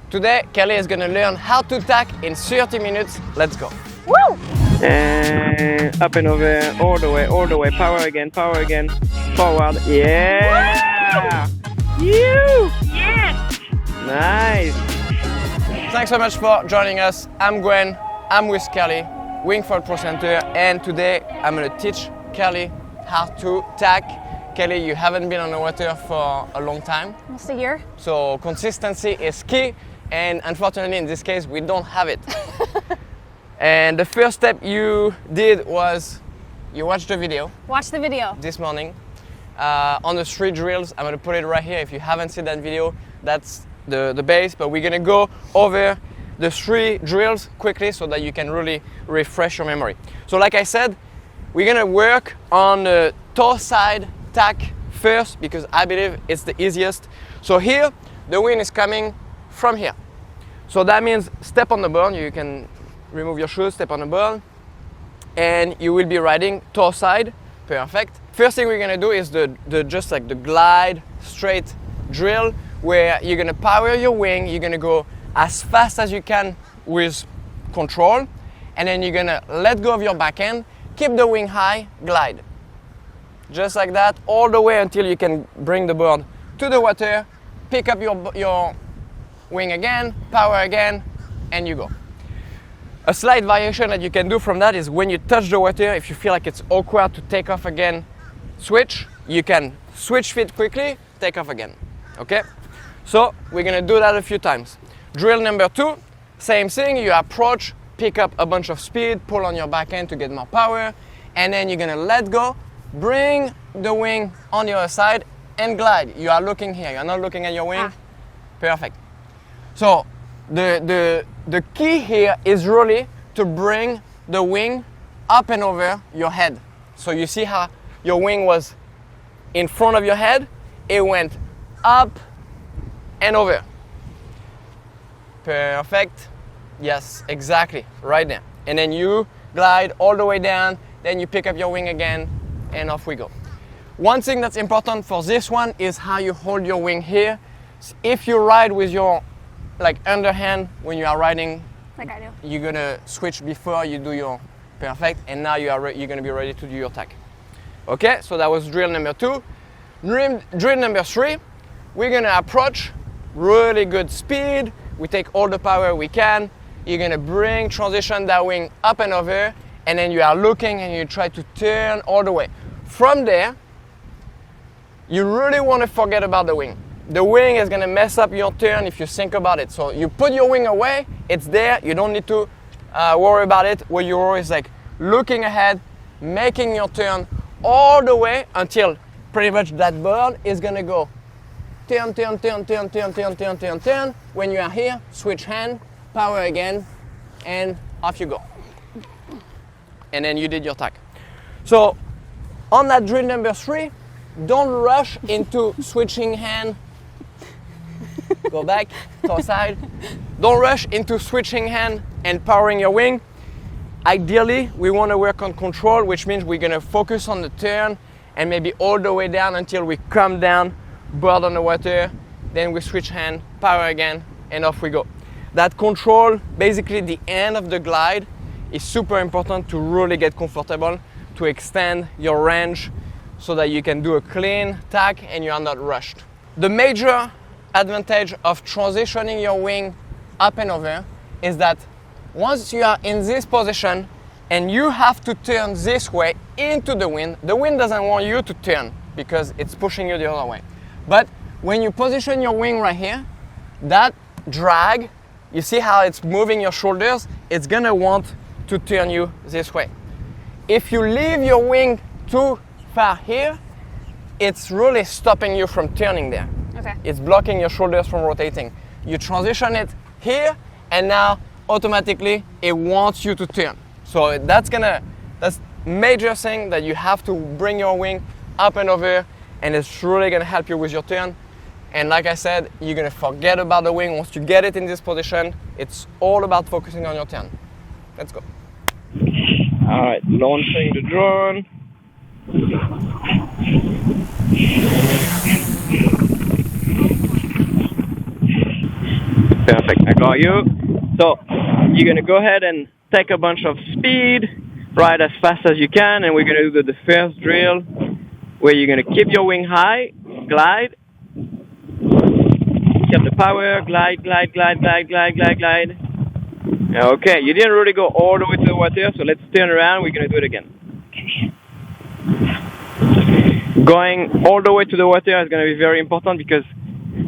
Today, Kelly is gonna learn how to tack in 30 minutes. Let's go. Woo! And up and over, all the way, power again, forward. Yeah! You! Yes! Nice! Thanks so much for joining us. I'm Gwen, I'm with Kelly, Wingfoil Pro Center, and today I'm gonna teach Kelly how to tack. Kelly, you haven't been on the water for a long time. Almost a year. So consistency is key, and unfortunately in this case we don't have it. And the first step you did was you watched the video. Watch the video. This morning on the 3 drills. I'm gonna put it right here. If you haven't seen that video, that's the base, but we're gonna go over the 3 drills quickly so that you can really refresh your memory. So like I said, we're gonna work on the toe side tack first because I believe it's the easiest. So here, the wind is coming from here. So that means step on the board. You can remove your shoes, step on the board, and you will be riding toe side. Perfect. First thing we're gonna do is just like the glide straight drill, where you're gonna power your wing. You're gonna go as fast as you can with control, and then you're gonna let go of your back end, keep the wing high, glide. Just like that, all the way until you can bring the board to the water, pick up your wing again, power again, and you go. A slight variation that you can do from that is when you touch the water, if you feel like it's awkward to take off again, switch. You can switch feet quickly, take off again. Okay? So we're gonna do that a few times. Drill number 2, same thing. You approach, pick up a bunch of speed, pull on your back end to get more power, and then you're gonna let go, bring the wing on the other side, and glide. You are looking here, you're not looking at your wing. Perfect. So the key here is really to bring the wing up and over your head. So you see how your wing was in front of your head? It went up and over. Perfect. Yes, exactly, right there. And then you glide all the way down, then you pick up your wing again, and off we go. One thing that's important for this one is how you hold your wing here. If you ride with your underhand when you are riding, like I do, you're gonna switch before you do your perfect, and now you're gonna be ready to do your tack. Okay, so that was drill number 2. Drill number 3, we're gonna approach, really good speed. We take all the power we can. You're gonna transition that wing up and over, and then you are looking and you try to turn all the way. From there, you really wanna forget about the wing. The wing is gonna mess up your turn if you think about it. So you put your wing away, it's there, you don't need to worry about it. What you're always looking ahead, making your turn all the way until pretty much that board is gonna go turn, turn, turn, turn, turn, turn, turn, turn, turn. When you are here, switch hand, power again, and off you go. And then you did your tack. So on that drill number 3, don't rush into switching hand. Go back, toe side. Don't rush into switching hand and powering your wing. Ideally, we want to work on control, which means we're going to focus on the turn and maybe all the way down until we come down, board on the water, then we switch hand, power again, and off we go. That control, basically the end of the glide, is super important to really get comfortable, to extend your range so that you can do a clean tack and you are not rushed. The major advantage of transitioning your wing up and over is that once you are in this position and you have to turn this way into the wind doesn't want you to turn because it's pushing you the other way. But when you position your wing right here, that drag, you see how it's moving your shoulders, it's gonna want to turn you this way. If you leave your wing too far here, it's really stopping you from turning there. Okay. It's blocking your shoulders from rotating. You transition it here, and now automatically it wants you to turn. So that's major thing that you have to bring your wing up and over, and it's really gonna help you with your turn. And like I said, you're gonna forget about the wing once you get it in this position. It's all about focusing on your turn. Let's go. All right, launching the drone. Perfect, I got you. So you're gonna go ahead and take a bunch of speed, ride as fast as you can, and we're gonna do the first drill where you're gonna keep your wing high, glide, keep the power, glide, glide, glide, glide, glide, glide, glide. Okay, you didn't really go all the way to the water, so let's turn around, we're gonna do it again. Going all the way to the water is gonna be very important because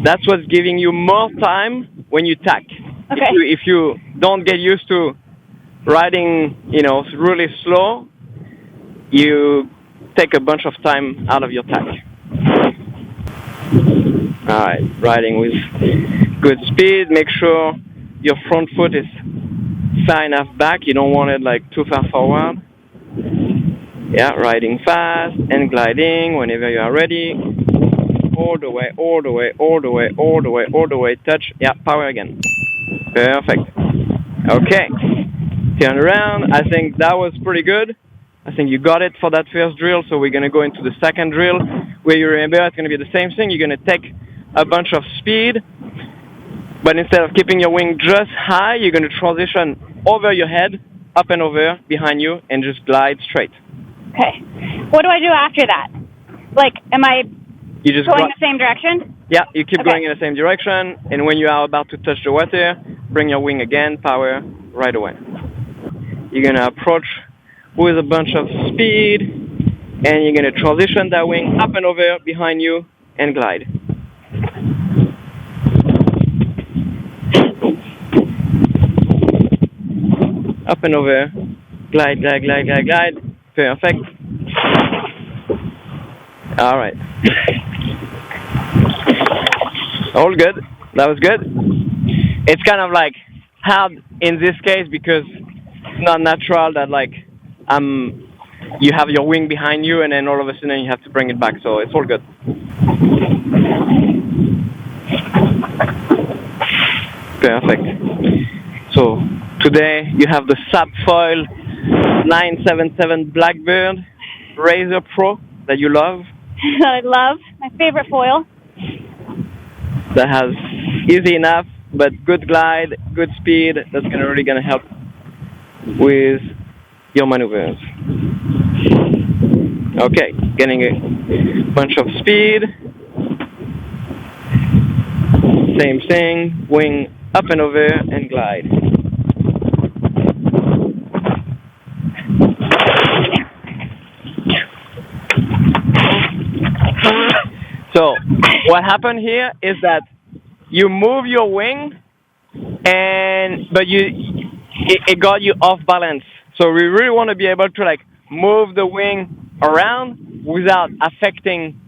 that's what's giving you more time when you tack. Okay. If you don't get used to riding, really slow, you take a bunch of time out of your tack. Alright, riding with good speed. Make sure your front foot is far enough back. You don't want it like too far forward. Yeah, riding fast and gliding whenever you are ready. All the way, all the way, all the way, all the way, all the way. Touch. Yeah, power again. Perfect. Okay. Turn around. I think that was pretty good. I think you got it for that first drill. So we're going to go into the second drill where you remember it's going to be the same thing. You're going to take a bunch of speed, but instead of keeping your wing just high, you're going to transition over your head, up and over behind you, and just glide straight. Okay. What do I do after that? Like, am I You just going the same direction? Yeah, you keep Okay. going in the same direction, and when you are about to touch the water, bring your wing again, power right away. You're gonna approach with a bunch of speed, and you're gonna transition that wing up and over behind you and glide. Up and over, glide, glide, glide, glide, glide. Perfect. All right. All good. That was good. It's kind of like hard in this case because it's not natural that you have your wing behind you and then all of a sudden you have to bring it back. So it's all good. Perfect. So today you have the Sapfoil 977 Blackbird Razor Pro that you love. That I love. My favorite foil. That has easy enough but good glide, good speed. That's really gonna help with your maneuvers. Okay, getting a bunch of speed. Same thing, wing up and over and glide. So what happened here is that you move your wing, but it got you off balance. So we really want to be able to move the wing around without affecting,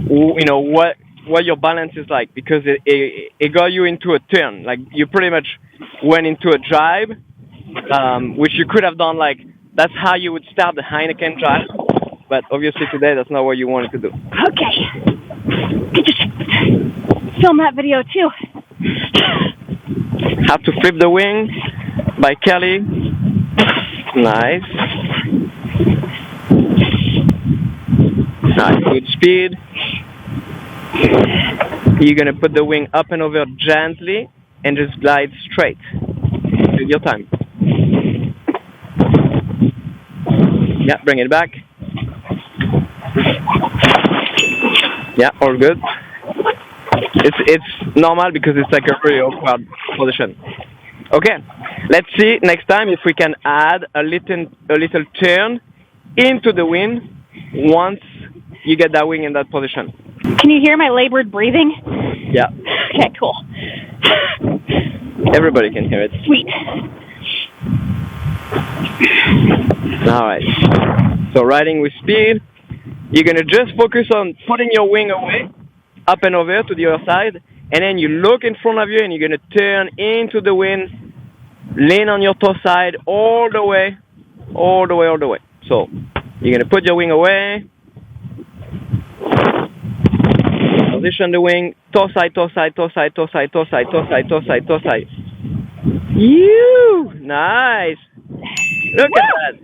what your balance is like, because it got you into a turn. Like you pretty much went into a drive, which you could have done that's how you would start the Heineken drive. But obviously today that's not what you wanted to do. Okay. Could just film that video too. Have to flip the wing by Kelly. Nice. Nice, good speed. You're gonna put the wing up and over gently and just glide straight. Take your time. Yeah, bring it back. Yeah, all good. It's normal because it's a really awkward position. Okay, let's see next time if we can add a little turn into the wind once you get that wing in that position. Can you hear my labored breathing? Yeah. Okay, cool. Everybody can hear it. Sweet. All right. So riding with speed, you're gonna just focus on putting your wing away, up and over to the other side, and then you look in front of you and you're gonna turn into the wind, lean on your toe side all the way. So you're gonna put your wing away, position the wing, toe side. You nice. Look at that.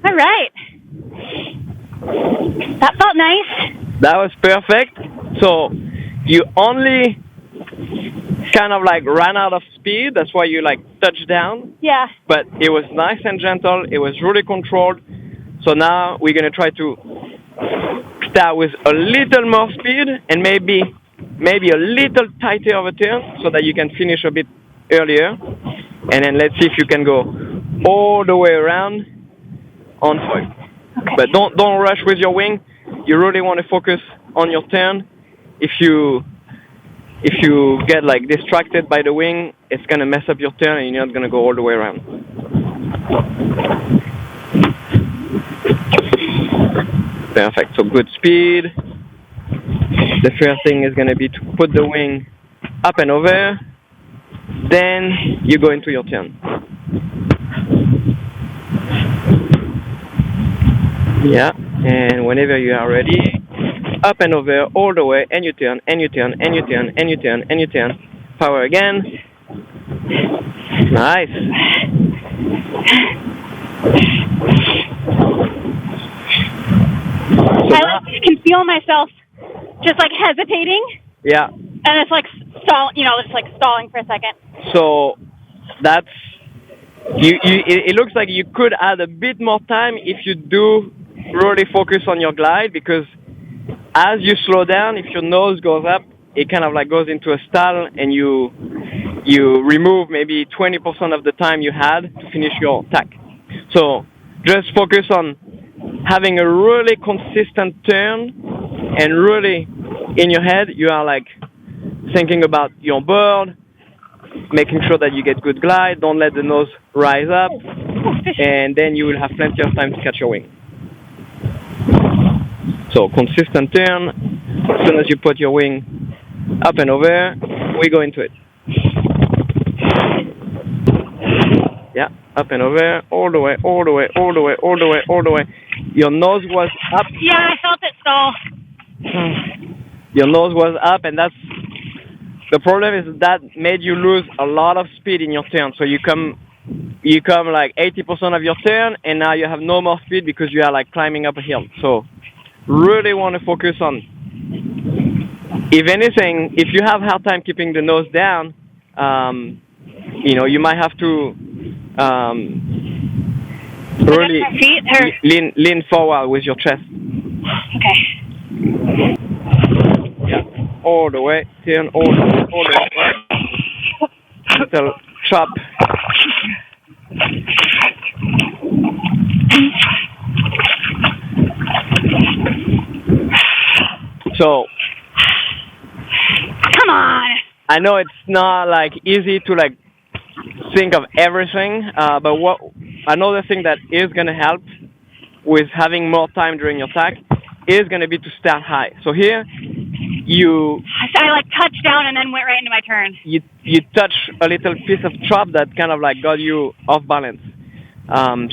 All right. That felt nice. That was perfect. So you only kind of like ran out of speed. That's why you like touched down. Yeah. But it was nice and gentle. It was really controlled. So now we're gonna try to start with a little more speed and maybe a little tighter of a turn so that you can finish a bit earlier. And then let's see if you can go all the way around on foil. Okay. But don't rush with your wing. You really want to focus on your turn. If you get like distracted by the wing, it's gonna mess up your turn and you're not gonna go all the way around. Perfect. So good speed. The first thing is gonna be to put the wing up and over. Then you go into your turn. Yeah, and whenever you are ready, up and over, all the way, and you turn, and you turn, and you turn, and you turn, and you turn. Power again. Nice. So I can feel myself just like hesitating. yeah. And it's like it's like stalling for a second. So that's it looks like you could add a bit more time if you do really focus on your glide, because as you slow down, if your nose goes up, it kind of like goes into a stall and you remove maybe 20% of the time you had to finish your tack. So just focus on having a really consistent turn, and really in your head you are like thinking about your bird, making sure that you get good glide, don't let the nose rise up, and then you will have plenty of time to catch your wing. So consistent turn. As soon as you put your wing up and over, we go into it. Yeah, up and over, all the way, all the way, all the way, all the way, all the way. Your nose was up. Yeah, I felt it stall. Your nose was up, and that's the problem, is that made you lose a lot of speed in your turn. So you come like 80% of your turn, and now you have no more speed because you are like climbing up a hill. So really want to focus on, if anything, if you have hard time keeping the nose down, you might have to really lean forward with your chest. Okay. Yeah, all the way, turn all the way. Little chop. So, come on. I know it's not like easy to like think of everything, but another thing that is gonna help with having more time during your tack is gonna be to start high. So here, I like touched down and then went right into my turn. You touch a little piece of chop that kind of like got you off balance.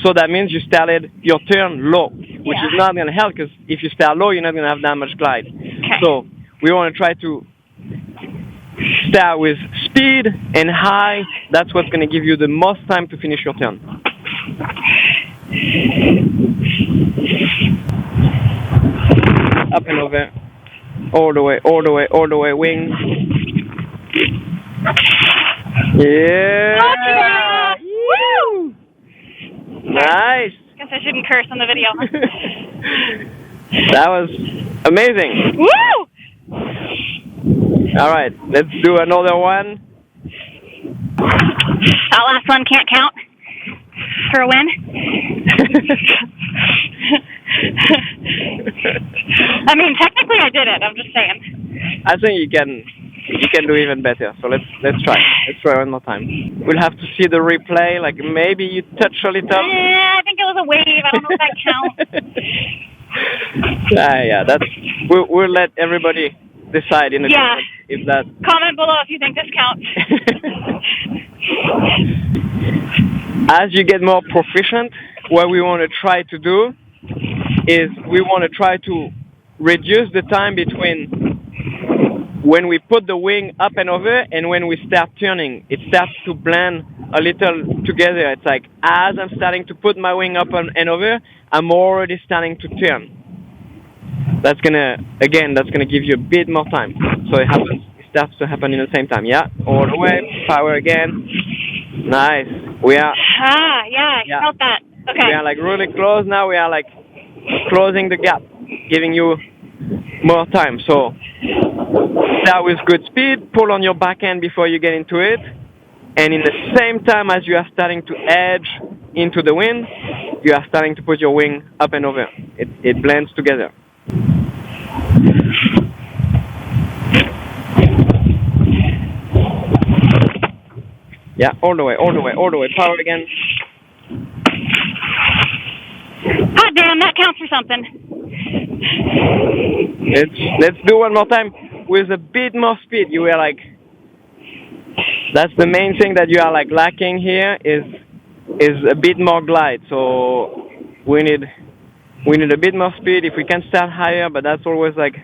So that means you started your turn low, which is not going to help, because if you start low, you're not going to have that much glide. Okay. So we want to try to start with speed and high. That's what's going to give you the most time to finish your turn. Up and over. All the way, all the way, all the way, wing. Yeah! Okay. Woo! Nice! Guess I shouldn't curse on the video. That was amazing. Woo! Alright, let's do another one. That last one can't count for a win. I mean, technically I did it. I'm just saying. I think you can do even better. So let's try. Let's try one more time. We'll have to see the replay. Like maybe you touch a little. Yeah, I think it was a wave. I don't know if that counts. Yeah. That's. We'll let everybody decide in the comments if that. Comment below if you think this counts. As you get more proficient, what we want to try to do is we want to try to reduce the time between when we put the wing up and over and when we start turning. It starts to blend a little together. It's like as I'm starting to put my wing up and over, I'm already starting to turn. That's gonna give you a bit more time. So it starts to happen in the same time. Yeah, all the way, power again. Nice. We are. I felt that. Okay. We are like really close now. We are like closing the gap, giving you more time. So start with good speed. Pull on your back end before you get into it, and in the same time as you are starting to edge into the wind, you are starting to put your wing up and over. It blends together. Yeah, all the way, power again. Hot damn, that counts for something. Let's do one more time with a bit more speed. You were like, that's the main thing that you are like lacking here is a bit more glide. So we need a bit more speed. If we can start higher, but that's always like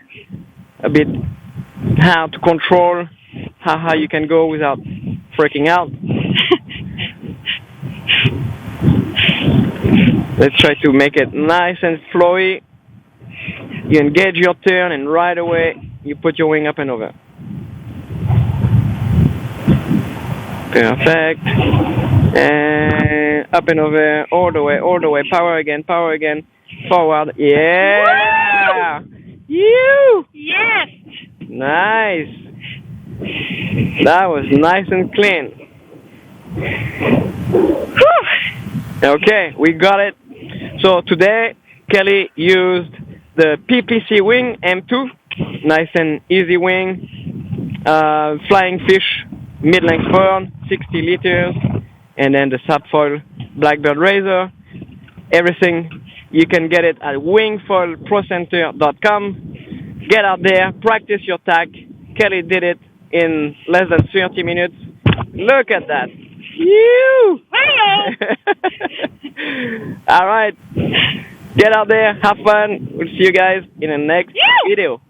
a bit hard to control how high you can go without freaking out. Let's try to make it nice and flowy. You engage your turn and right away you put your wing up and over. Perfect. And up and over, all the way, power again, forward. Yeah! You! Yes! Nice. That was nice and clean. Whew. Okay, we got it. So today, Kelly used the PPC wing M2, nice and easy wing, flying fish, mid-length burn, 60 liters, and then the Subfoil Blackbird Razor. Everything, you can get it at wingfoilprocenter.com. Get out there, practice your tack. Kelly did it in less than 30 minutes. Look at that. You! All right. Get out there, have fun. We'll see you guys in the next video.